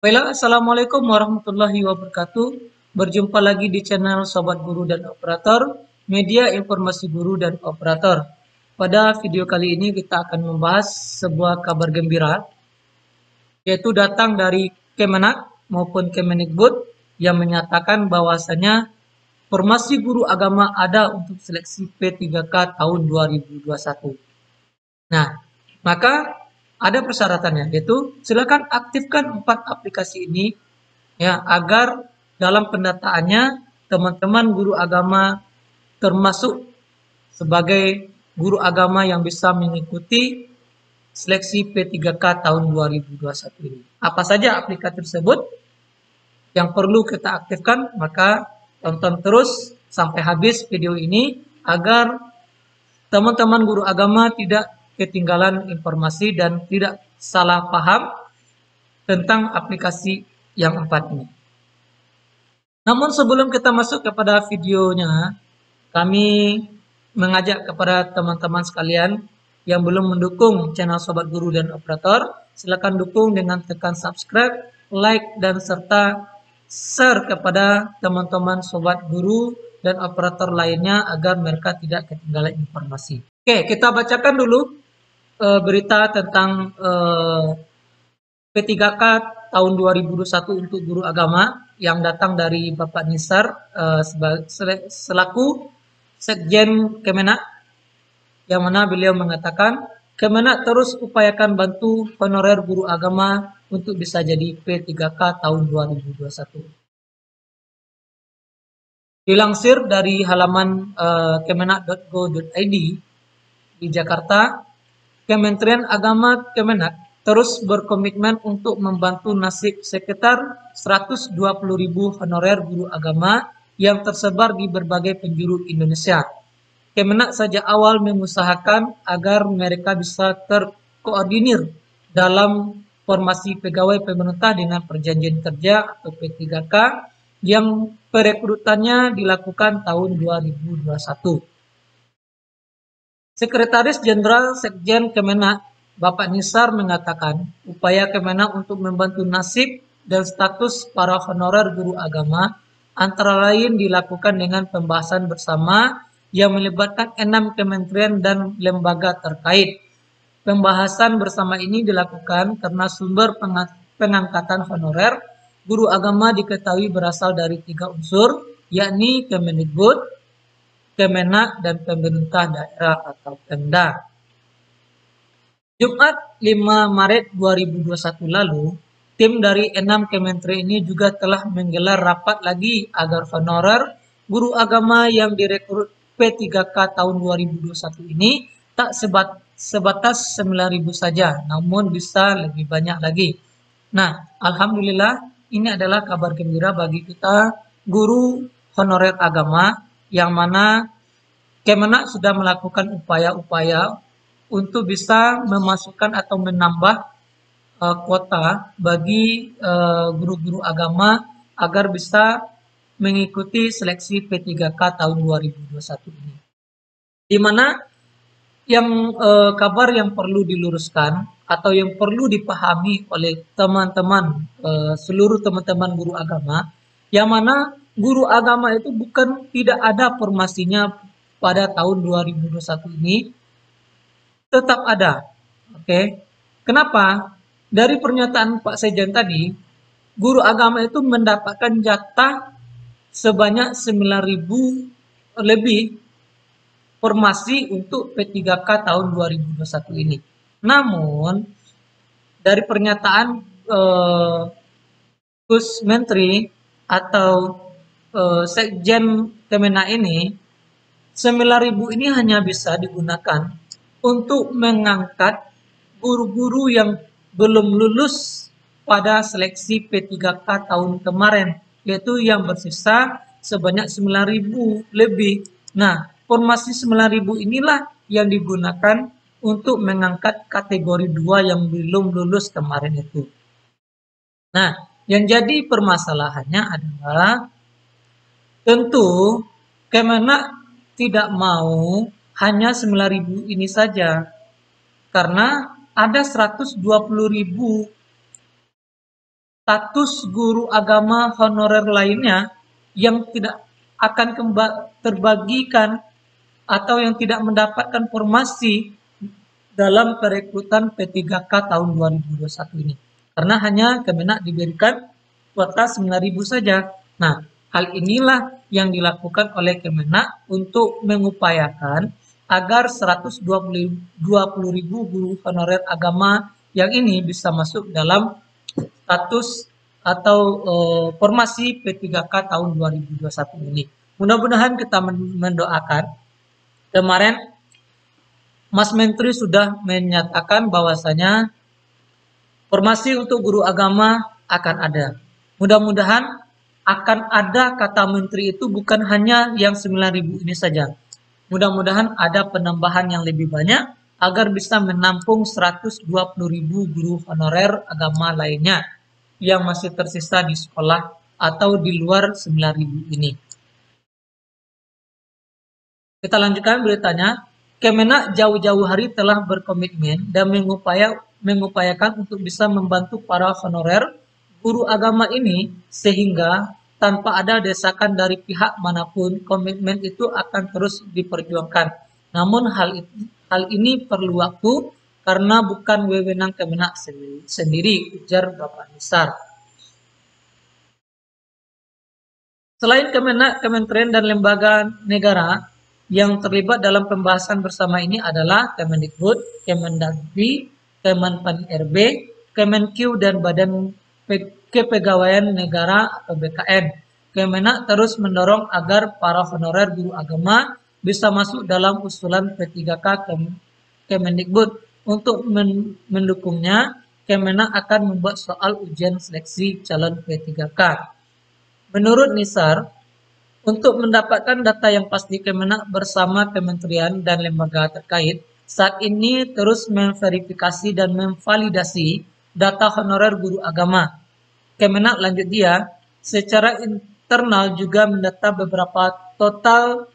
Baiklah, Assalamualaikum warahmatullahi wabarakatuh. Berjumpa lagi di channel Sobat Guru dan Operator, media informasi guru dan operator. Pada video kali ini kita akan membahas sebuah kabar gembira, yaitu datang dari Kemenak maupun Kemendikbud yang menyatakan bahwasanya formasi guru agama ada untuk seleksi P3K tahun 2021. Nah, maka ada persyaratannya, yaitu silakan aktifkan 4 aplikasi ini ya agar dalam pendataannya teman-teman guru agama termasuk sebagai guru agama yang bisa mengikuti seleksi P3K tahun 2021 ini. Apa saja aplikasi tersebut yang perlu kita aktifkan? Maka tonton terus sampai habis video ini agar teman-teman guru agama tidak ketinggalan informasi dan tidak salah paham tentang aplikasi yang 4 ini. Namun sebelum kita masuk kepada videonya, kami mengajak kepada teman-teman sekalian yang belum mendukung channel Sobat Guru dan Operator, silakan dukung dengan tekan subscribe, like, dan serta share kepada teman-teman Sobat Guru dan Operator lainnya agar mereka tidak ketinggalan informasi. Oke, kita bacakan dulu berita tentang P3K tahun 2021 untuk guru agama yang datang dari Bapak Nisar selaku Sekjen Kemenak, yang mana beliau mengatakan Kemenak terus upayakan bantu honorer guru agama untuk bisa jadi P3K tahun 2021. Dilansir dari halaman kemenak.go.id di Jakarta, Kementerian Agama Kemenak terus berkomitmen untuk membantu nasib sekitar 120.000 honorer guru agama yang tersebar di berbagai penjuru Indonesia. Kemenak sejak awal mengusahakan agar mereka bisa terkoordinir dalam formasi pegawai pemerintah dengan perjanjian kerja atau P3K yang perekrutannya dilakukan tahun 2021. Sekretaris Jenderal Sekjen Kemenak, Bapak Nisar mengatakan, upaya Kemenak untuk membantu nasib dan status para honorer guru agama antara lain dilakukan dengan pembahasan bersama yang melibatkan 6 kementerian dan lembaga terkait. Pembahasan bersama ini dilakukan karena sumber pengangkatan honorer guru agama diketahui berasal dari 3 unsur, yakni Kemendikbud, Kemenak, dan pemerintah daerah atau Pemda. Jumat 5 Maret 2021 lalu, tim dari 6 kementerian ini juga telah menggelar rapat lagi agar honorer guru agama yang direkrut P3K tahun 2021 ini tak sebatas 9.000 saja, namun bisa lebih banyak lagi. Nah, alhamdulillah ini adalah kabar gembira bagi kita guru honorer agama yang mana Kemenak sudah melakukan upaya-upaya untuk bisa memasukkan atau menambah kuota bagi guru-guru agama agar bisa mengikuti seleksi P3K tahun 2021 ini. Di mana yang kabar yang perlu diluruskan atau yang perlu dipahami oleh teman-teman seluruh teman-teman guru agama, yang mana guru agama itu bukan tidak ada formasinya pada tahun 2021 ini, tetap ada. Oke. Kenapa? Dari pernyataan Pak Sekjen tadi, guru agama itu mendapatkan jatah sebanyak 9.000 lebih formasi untuk P3K tahun 2021 ini. Namun, dari pernyataan Gus Menteri atau Sekjen Kemenak ini, 9.000 ini hanya bisa digunakan untuk mengangkat guru-guru yang belum lulus pada seleksi P3K tahun kemarin, yaitu yang bersisa sebanyak 9.000 lebih. Nah, formasi 9.000 inilah yang digunakan untuk mengangkat kategori 2 yang belum lulus kemarin itu. Nah, yang jadi permasalahannya adalah tentu Kemenak tidak mau hanya 9.000 ini saja, karena ada 120.000 status guru agama honorer lainnya yang tidak akan terbagikan atau yang tidak mendapatkan formasi dalam perekrutan P3K tahun 2021 ini. Karena hanya Kemenak diberikan kuota 9.000 saja. Nah, hal inilah yang dilakukan oleh Kemenak untuk mengupayakan agar 120.000 guru honorer agama yang ini bisa masuk dalam status atau formasi P3K tahun 2021 ini. Mudah-mudahan kita mendoakan. Kemarin Mas Menteri sudah menyatakan bahwasanya formasi untuk guru agama akan ada. Mudah-mudahan akan ada kata menteri itu bukan hanya yang 9.000 ini saja. Mudah-mudahan ada penambahan yang lebih banyak agar bisa menampung 120.000 guru honorer agama lainnya yang masih tersisa di sekolah atau di luar 9.000 ini. Kita lanjutkan beritanya. Kemenak jauh-jauh hari telah berkomitmen dan mengupayakan untuk bisa membantu para honorer guru agama ini sehingga tanpa ada desakan dari pihak manapun komitmen itu akan terus diperjuangkan. Namun hal ini perlu waktu karena bukan wewenang Kemenak sendiri, ujar Bapak Nisar. Selain Kemenak, kementerian dan lembaga negara yang terlibat dalam pembahasan bersama ini adalah Kemendikbud, Kemendagri, Kemenpan-RB, Kemenq, dan Badan Kepegawaian Negara atau BKN. Kemenak terus mendorong agar para honorer guru agama bisa masuk dalam usulan P3K Kemendikbud. Untuk mendukungnya, Kemenak akan membuat soal ujian seleksi calon P3K. Menurut Nisar, untuk mendapatkan data yang pasti, Kemenak bersama kementerian dan lembaga terkait saat ini terus memverifikasi dan memvalidasi data honorer guru agama. Kemenak lanjut dia, secara internal juga mendata beberapa total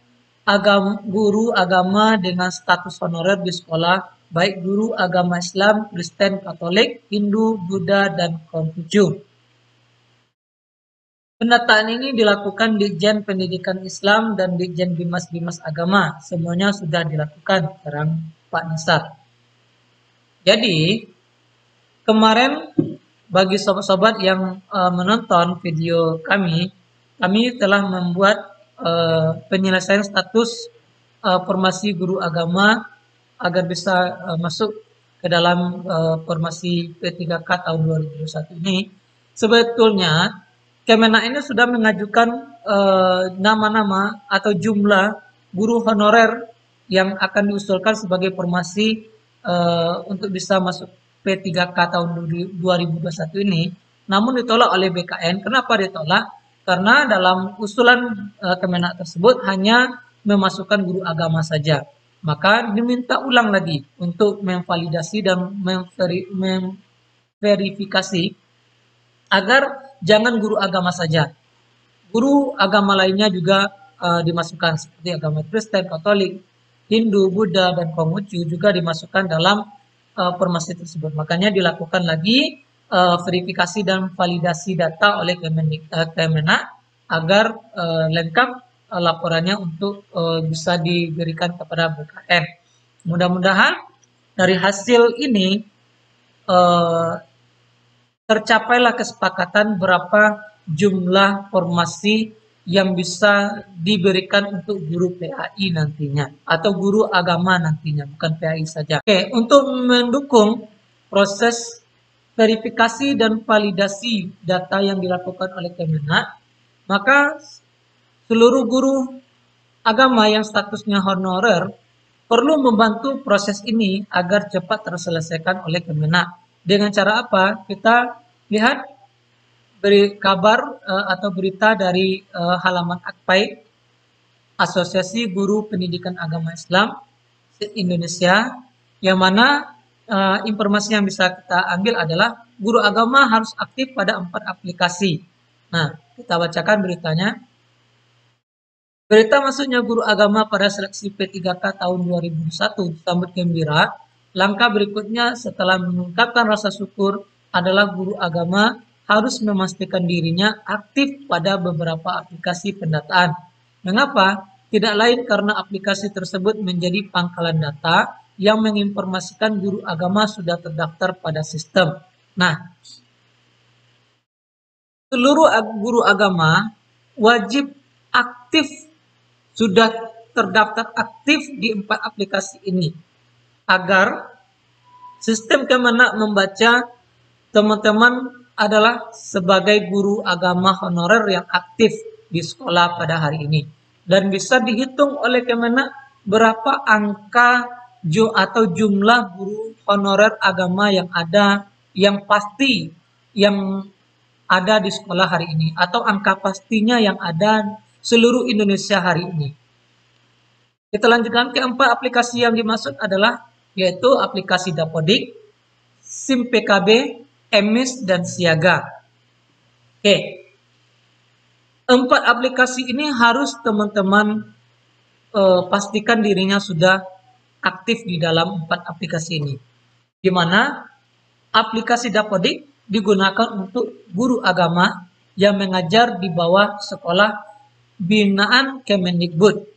guru agama dengan status honorer di sekolah, baik guru agama Islam, Kristen, Katolik, Hindu, Buddha, dan Konghucu. Pendataan ini dilakukan Ditjen Pendidikan Islam dan Ditjen Bimas Agama. Semuanya sudah dilakukan, terang Pak Nisar. Jadi, kemarin bagi sobat-sobat yang menonton video kami telah membuat penyelesaian status formasi guru agama agar bisa masuk ke dalam formasi P3K tahun 2021 ini. Sebetulnya Kemenak ini sudah mengajukan nama-nama atau jumlah guru honorer yang akan diusulkan sebagai formasi untuk bisa masuk P3K tahun 2021 ini, namun ditolak oleh BKN. Kenapa ditolak? Karena dalam usulan Kemenak tersebut hanya memasukkan guru agama saja. Maka diminta ulang lagi untuk memvalidasi dan memverifikasi agar jangan guru agama saja. Guru agama lainnya juga dimasukkan seperti agama Kristen, Katolik, Hindu, Buddha, dan Konghucu juga dimasukkan dalam formasi tersebut. Makanya dilakukan lagi verifikasi dan validasi data oleh Kemenak agar lengkap laporannya untuk bisa diberikan kepada BKN. Mudah-mudahan dari hasil ini tercapailah kesepakatan berapa jumlah formasi yang bisa diberikan untuk guru PAI nantinya atau guru agama nantinya, bukan PAI saja. Oke, untuk mendukung proses verifikasi dan validasi data yang dilakukan oleh Kemenak, maka seluruh guru agama yang statusnya honorer perlu membantu proses ini agar cepat terselesaikan oleh Kemenak. Dengan cara apa? Kita lihat beri kabar atau berita dari halaman Akpai, Asosiasi Guru Pendidikan Agama Islam Indonesia, yang mana informasi yang bisa kita ambil adalah guru agama harus aktif pada 4 aplikasi. Nah, kita bacakan beritanya. Berita masuknya guru agama pada seleksi P3K tahun 2021 disambut gembira. Langkah berikutnya setelah mengungkapkan rasa syukur adalah guru agama harus memastikan dirinya aktif pada beberapa aplikasi pendataan. Mengapa? Tidak lain karena aplikasi tersebut menjadi pangkalan data yang menginformasikan guru agama sudah terdaftar pada sistem. Nah, seluruh guru agama wajib aktif, sudah terdaftar aktif di 4 aplikasi ini, agar sistem Kemenak membaca teman-teman adalah sebagai guru agama honorer yang aktif di sekolah pada hari ini. Dan bisa dihitung oleh Kemenak berapa angka atau jumlah guru honorer agama yang ada, yang pasti, yang ada di sekolah hari ini, atau angka pastinya yang ada seluruh Indonesia hari ini. Kita lanjutkan ke 4 aplikasi yang dimaksud adalah yaitu aplikasi Dapodik, SIM PKB, EMIS, dan Siaga. Oke, 4 aplikasi ini harus teman-teman pastikan dirinya sudah aktif di dalam 4 aplikasi ini. Di mana aplikasi Dapodik digunakan untuk guru agama yang mengajar di bawah sekolah binaan Kemendikbud.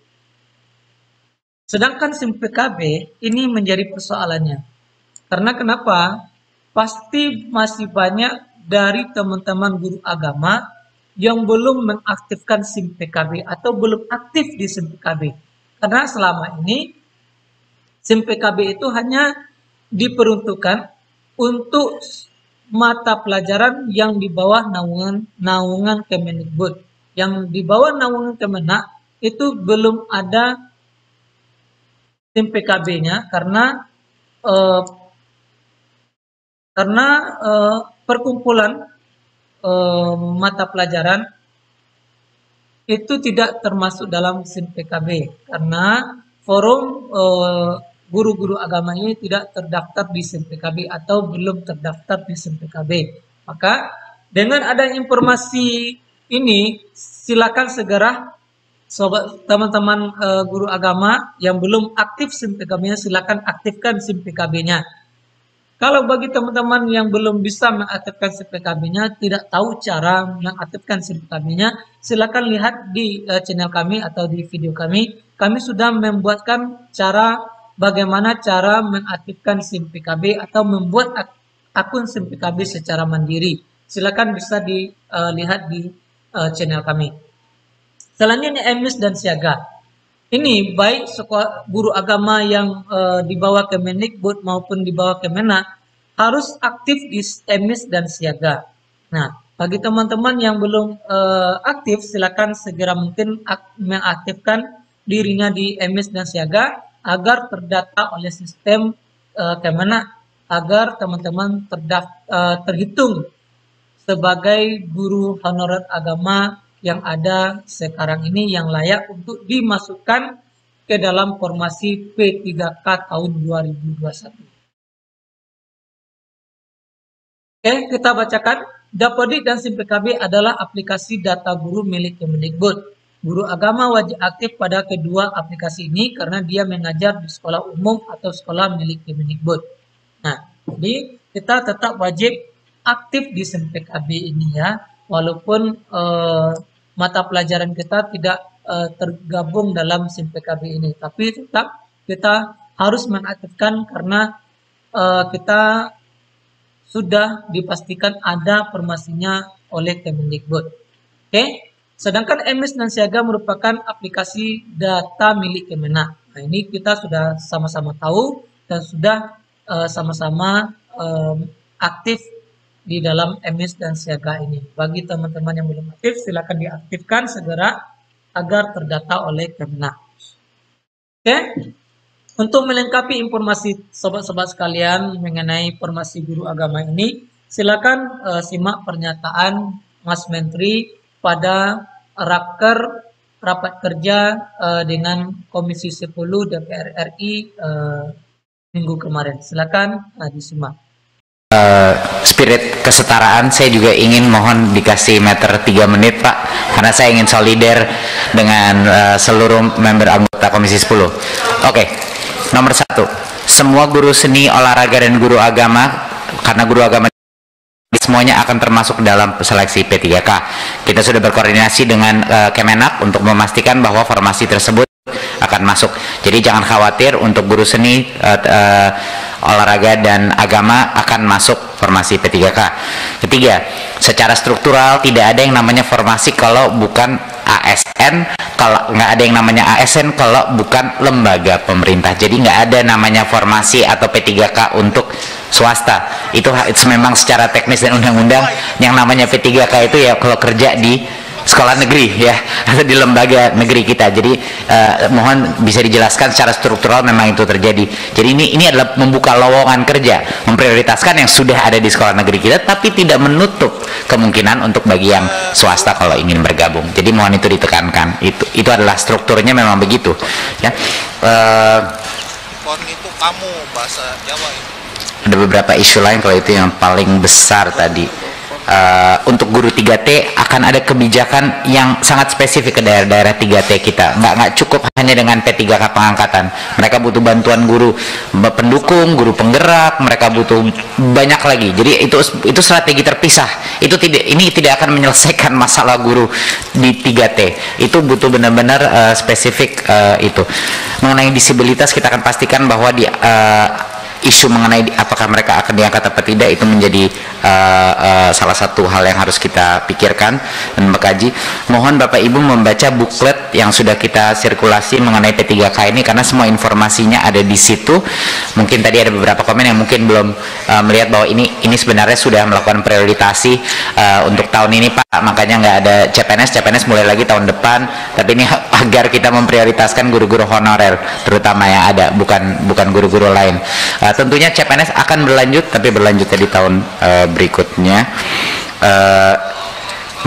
Sedangkan SIM PKB ini menjadi persoalannya. Karena kenapa? Pasti masih banyak dari teman-teman guru agama yang belum mengaktifkan SIM PKB atau belum aktif di SIM PKB. Karena selama ini SIM PKB itu hanya diperuntukkan untuk mata pelajaran yang di bawah naungan Kemendikbud. Yang di bawah naungan Kemenak itu belum ada SIM PKB-nya karena perkumpulan mata pelajaran itu tidak termasuk dalam SIM PKB karena forum guru-guru agama ini tidak terdaftar di SIM PKB atau belum terdaftar di SIM PKB. Maka dengan adanya informasi ini, silakan segera sobat teman-teman guru agama yang belum aktif SIM PKB-nya, silakan aktifkan SIM PKB-nya. Kalau bagi teman-teman yang belum bisa mengaktifkan SIM PKB-nya, tidak tahu cara mengaktifkan SIM PKB-nya, silakan lihat di channel kami atau di video kami. Kami sudah membuatkan bagaimana cara mengaktifkan SIM PKB atau membuat akun SIM PKB secara mandiri. Silakan bisa dilihat di channel kami. Selanjutnya EMIS dan Siaga. Ini baik guru agama yang di bawah Kemendikbud maupun di bawah Kemenak harus aktif di EMIS dan Siaga. Nah, bagi teman-teman yang belum aktif, silakan segera mungkin mengaktifkan dirinya di EMIS dan Siaga agar terdata oleh sistem Kemenak, agar teman-teman terhitung sebagai guru honorer agama yang ada sekarang ini yang layak untuk dimasukkan ke dalam formasi P3K tahun 2021. Oke, kita bacakan. Dapodik dan SIM PKB adalah aplikasi data guru milik Kemendikbud. Guru agama wajib aktif pada kedua aplikasi ini karena dia mengajar di sekolah umum atau sekolah milik Kemendikbud. Nah, jadi kita tetap wajib aktif di SIM PKB ini ya, walaupun mata pelajaran kita tidak tergabung dalam SIM PKB ini, tapi tetap kita harus mengaktifkan karena kita sudah dipastikan ada formasinya oleh Kemendikbud. Oke, sedangkan EMIS dan Siaga merupakan aplikasi data milik Kemenak. Nah, ini kita sudah sama-sama tahu dan sudah sama-sama aktif di dalam EMIS dan Siaga ini. Bagi teman-teman yang belum aktif, silakan diaktifkan segera agar terdata oleh Kemenak. Oke, untuk melengkapi informasi sobat-sobat sekalian mengenai formasi guru agama ini, silakan simak pernyataan Mas Menteri pada rapat kerja dengan Komisi 10 DPR RI minggu kemarin. Silakan disimak. Spirit kesetaraan, saya juga ingin mohon dikasih meter 3 menit Pak, karena saya ingin solider dengan seluruh member anggota Komisi 10. Oke, nomor 1, semua guru seni, olahraga, dan guru agama, karena guru agama semuanya akan termasuk dalam seleksi P3K. Kita sudah berkoordinasi dengan Kemenak untuk memastikan bahwa formasi tersebut akan masuk. Jadi jangan khawatir, untuk guru seni, olahraga dan agama akan masuk formasi P3K. Ketiga, secara struktural tidak ada yang namanya formasi kalau bukan ASN, kalau nggak ada yang namanya ASN kalau bukan lembaga pemerintah. Jadi nggak ada namanya formasi atau P3K untuk swasta. Itu memang secara teknis dan undang-undang yang namanya P3K itu ya kalau kerja di sekolah negeri ya, atau di lembaga negeri kita. Jadi mohon bisa dijelaskan secara struktural memang itu terjadi. Jadi ini adalah membuka lowongan kerja, memprioritaskan yang sudah ada di sekolah negeri kita, tapi tidak menutup kemungkinan untuk bagi yang swasta kalau ingin bergabung. Jadi mohon itu ditekankan. Itu adalah strukturnya memang begitu ya. Pon itu kamu bahasa Jawa itu. Ada beberapa isu lain, kalau itu yang paling besar tadi. Untuk guru 3T akan ada kebijakan yang sangat spesifik ke daerah-daerah 3T kita. Nggak cukup hanya dengan P3K pengangkatan. Mereka butuh bantuan guru pendukung, guru penggerak, mereka butuh banyak lagi. Jadi itu strategi terpisah. Ini tidak akan menyelesaikan masalah guru di 3T. Itu butuh benar-benar spesifik itu. Mengenai disabilitas, kita akan pastikan bahwa di isu mengenai apakah mereka akan diangkat apa tidak itu menjadi salah satu hal yang harus kita pikirkan dan mengkaji. Mohon Bapak Ibu membaca buklet yang sudah kita sirkulasi mengenai P3K ini, karena semua informasinya ada di situ. Mungkin tadi ada beberapa komen yang mungkin belum melihat bahwa ini sebenarnya sudah melakukan prioritasi untuk tahun ini Pak, makanya nggak ada CPNS mulai lagi tahun depan, tapi ini agar kita memprioritaskan guru-guru honorer terutama yang ada, bukan guru-guru lain. Tentunya CPNS akan berlanjut, tapi berlanjutnya di tahun berikutnya.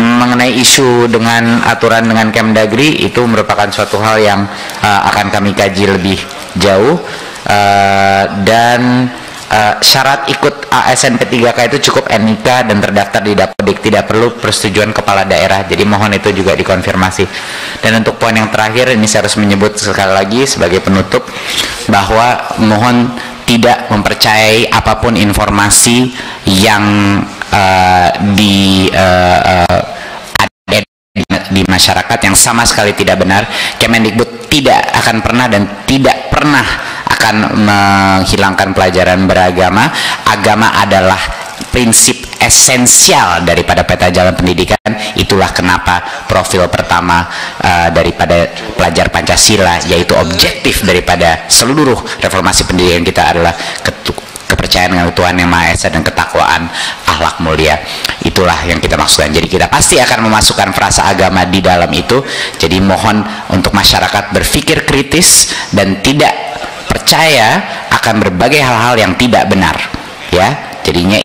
Mengenai isu dengan aturan dengan Kemdagri, itu merupakan suatu hal yang akan kami kaji lebih jauh, dan syarat ikut ASN P3K itu cukup NIK dan terdaftar di Dapodik, tidak perlu persetujuan kepala daerah. Jadi mohon itu juga dikonfirmasi. Dan untuk poin yang terakhir, ini saya harus menyebut sekali lagi sebagai penutup bahwa mohon tidak mempercayai apapun informasi yang ada di masyarakat yang sama sekali tidak benar. Kemendikbud tidak akan pernah dan tidak pernah akan menghilangkan pelajaran beragama. Agama adalah prinsip esensial daripada peta jalan pendidikan. Itulah kenapa profil pertama daripada pelajar Pancasila, yaitu objektif daripada seluruh reformasi pendidikan kita adalah kepercayaan dengan Tuhan Yang Maha Esa dan ketakwaan akhlak mulia. Itulah yang kita maksudkan. Jadi kita pasti akan memasukkan frasa agama di dalam itu. Jadi mohon untuk masyarakat berpikir kritis dan tidak percaya akan berbagai hal-hal yang tidak benar ya. Jadinya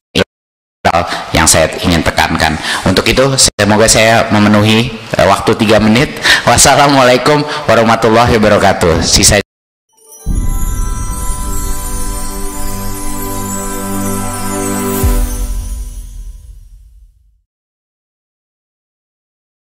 yang saya ingin tekankan. Untuk itu semoga saya memenuhi waktu 3 menit. Wassalamualaikum warahmatullahi wabarakatuh. Sisa